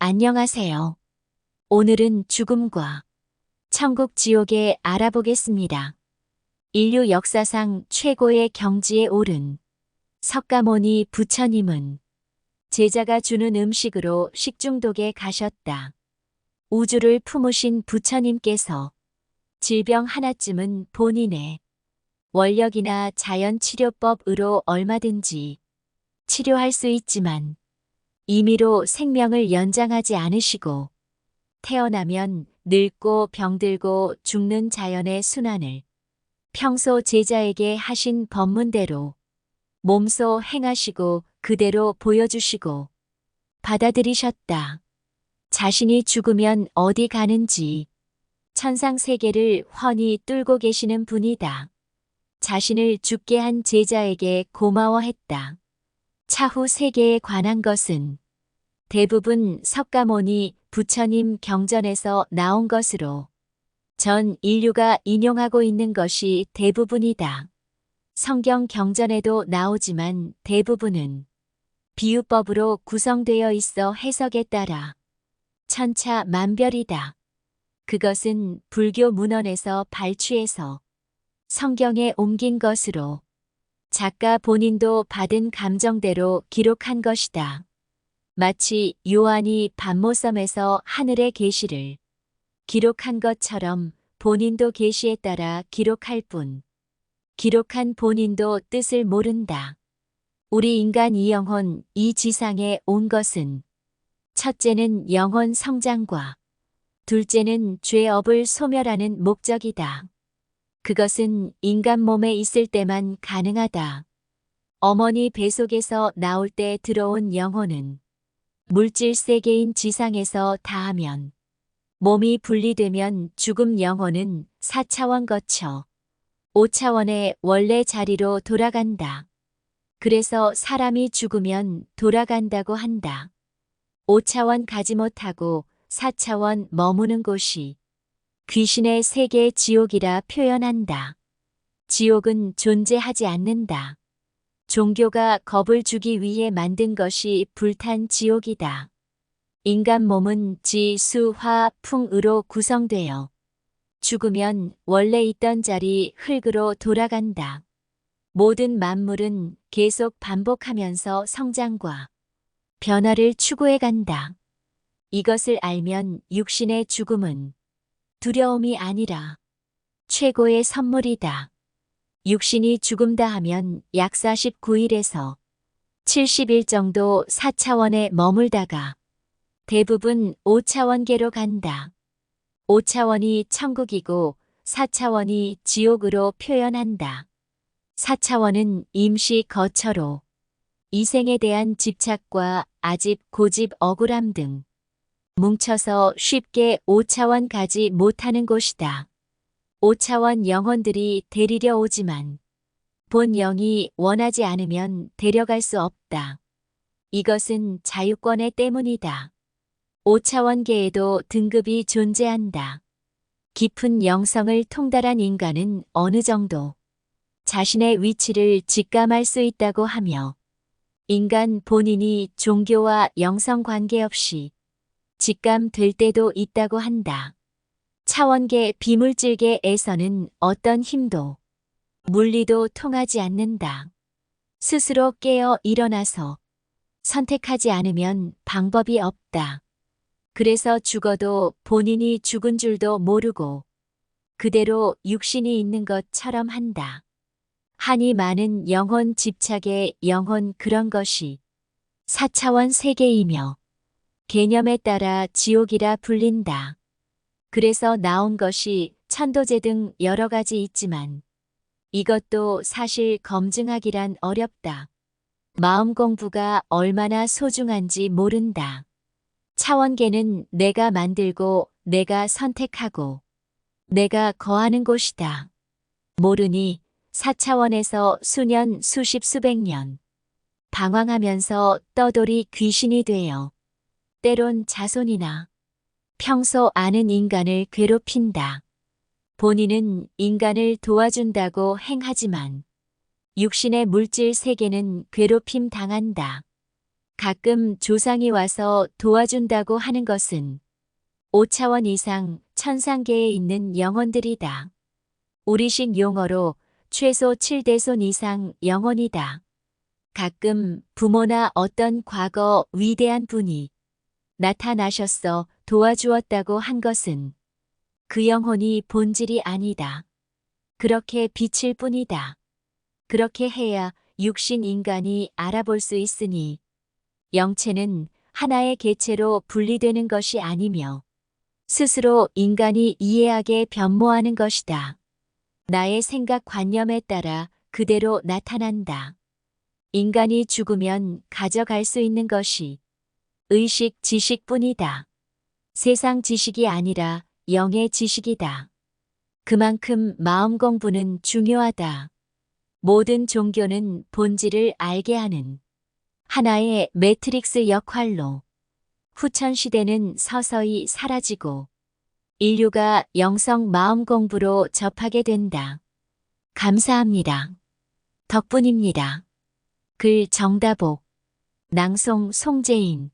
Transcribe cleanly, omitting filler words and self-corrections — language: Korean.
안녕하세요. 오늘은 죽음과 천국 지옥에 알아보겠습니다. 인류 역사상 최고의 경지에 오른 석가모니 부처님은 제자가 주는 음식으로 식중독에 가셨다. 우주를 품으신 부처님께서 질병 하나쯤은 본인의 원력이나 자연치료법으로 얼마든지 치료할 수 있지만 임의로 생명을 연장하지 않으시고 태어나면 늙고 병들고 죽는 자연의 순환을 평소 제자에게 하신 법문대로 몸소 행하시고 그대로 보여주시고 받아들이셨다. 자신이 죽으면 어디 가는지 천상세계를 훤히 뚫고 계시는 분이다. 자신을 죽게 한 제자에게 고마워했다. 차후 세계에 관한 것은 대부분 석가모니 부처님 경전에서 나온 것으로 전 인류가 인용하고 있는 것이 대부분이다. 성경 경전에도 나오지만 대부분은 비유법으로 구성되어 있어 해석에 따라 천차만별이다. 그것은 불교 문헌에서 발췌해서 성경에 옮긴 것으로 작가 본인도 받은 감정대로 기록한 것이다. 마치 요한이 반모섬에서 하늘의 계시를 기록한 것처럼 본인도 계시에 따라 기록할 뿐, 기록한 본인도 뜻을 모른다. 우리 인간 이 영혼, 이 지상에 온 것은 첫째는 영혼 성장과 둘째는 죄업을 소멸하는 목적이다. 그것은 인간 몸에 있을 때만 가능하다. 어머니 뱃속에서 나올 때 들어온 영혼은 물질 세계인 지상에서 다하면 몸이 분리되면 죽음 영혼은 4차원 거쳐 5차원의 원래 자리로 돌아간다. 그래서 사람이 죽으면 돌아간다고 한다. 5차원 가지 못하고 4차원 머무는 곳이 귀신의 세계 지옥이라 표현한다. 지옥은 존재하지 않는다. 종교가 겁을 주기 위해 만든 것이 불탄 지옥이다. 인간 몸은 지, 수, 화, 풍으로 구성되어 죽으면 원래 있던 자리 흙으로 돌아간다. 모든 만물은 계속 반복하면서 성장과 변화를 추구해 간다. 이것을 알면 육신의 죽음은 두려움이 아니라 최고의 선물이다. 육신이 죽음다 하면 약 49일에서 70일 정도 4차원에 머물다가 대부분 5차원계로 간다. 5차원이 천국이고 4차원이 지옥으로 표현한다. 4차원은 임시 거처로 이생에 대한 집착과 아집, 고집, 억울함 등 뭉쳐서 쉽게 5차원 가지 못하는 곳이다. 5차원 영혼들이 데리려 오지만 본 영이 원하지 않으면 데려갈 수 없다. 이것은 자유권의 때문이다. 5차원계에도 등급이 존재한다. 깊은 영성을 통달한 인간은 어느 정도 자신의 위치를 직감할 수 있다고 하며 인간 본인이 종교와 영성 관계없이 직감될 때도 있다고 한다. 차원계 비물질계에서는 어떤 힘도 물리도 통하지 않는다. 스스로 깨어 일어나서 선택하지 않으면 방법이 없다. 그래서 죽어도 본인이 죽은 줄도 모르고 그대로 육신이 있는 것처럼 한다. 한이 많은 영혼 집착의 영혼 그런 것이 4차원 세계이며 개념에 따라 지옥이라 불린다. 그래서 나온 것이 천도제 등 여러 가지 있지만 이것도 사실 검증하기란 어렵다. 마음 공부가 얼마나 소중한지 모른다. 차원계는 내가 만들고 내가 선택하고 내가 거하는 곳이다. 모르니 4차원에서 수년 수십 수백 년 방황하면서 떠돌이 귀신이 되어 때론 자손이나 평소 아는 인간을 괴롭힌다. 본인은 인간을 도와준다고 행하지만 육신의 물질 세계는 괴롭힘 당한다. 가끔 조상이 와서 도와준다고 하는 것은 5차원 이상 천상계에 있는 영혼들이다. 우리식 용어로 최소 7대손 이상 영혼이다. 가끔 부모나 어떤 과거 위대한 분이 나타나셔서 도와주었다고 한 것은 그 영혼이 본질이 아니다. 그렇게 비칠 뿐이다. 그렇게 해야 육신 인간이 알아볼 수 있으니 영체는 하나의 개체로 분리되는 것이 아니며 스스로 인간이 이해하게 변모하는 것이다. 나의 생각관념에 따라 그대로 나타난다. 인간이 죽으면 가져갈 수 있는 것이 의식 지식뿐이다. 세상 지식이 아니라 영의 지식이다. 그만큼 마음 공부는 중요하다. 모든 종교는 본질을 알게 하는 하나의 매트릭스 역할로 후천시대는 서서히 사라지고 인류가 영성 마음 공부로 접하게 된다. 감사합니다. 덕분입니다. 글 정다복, 낭송 송재인.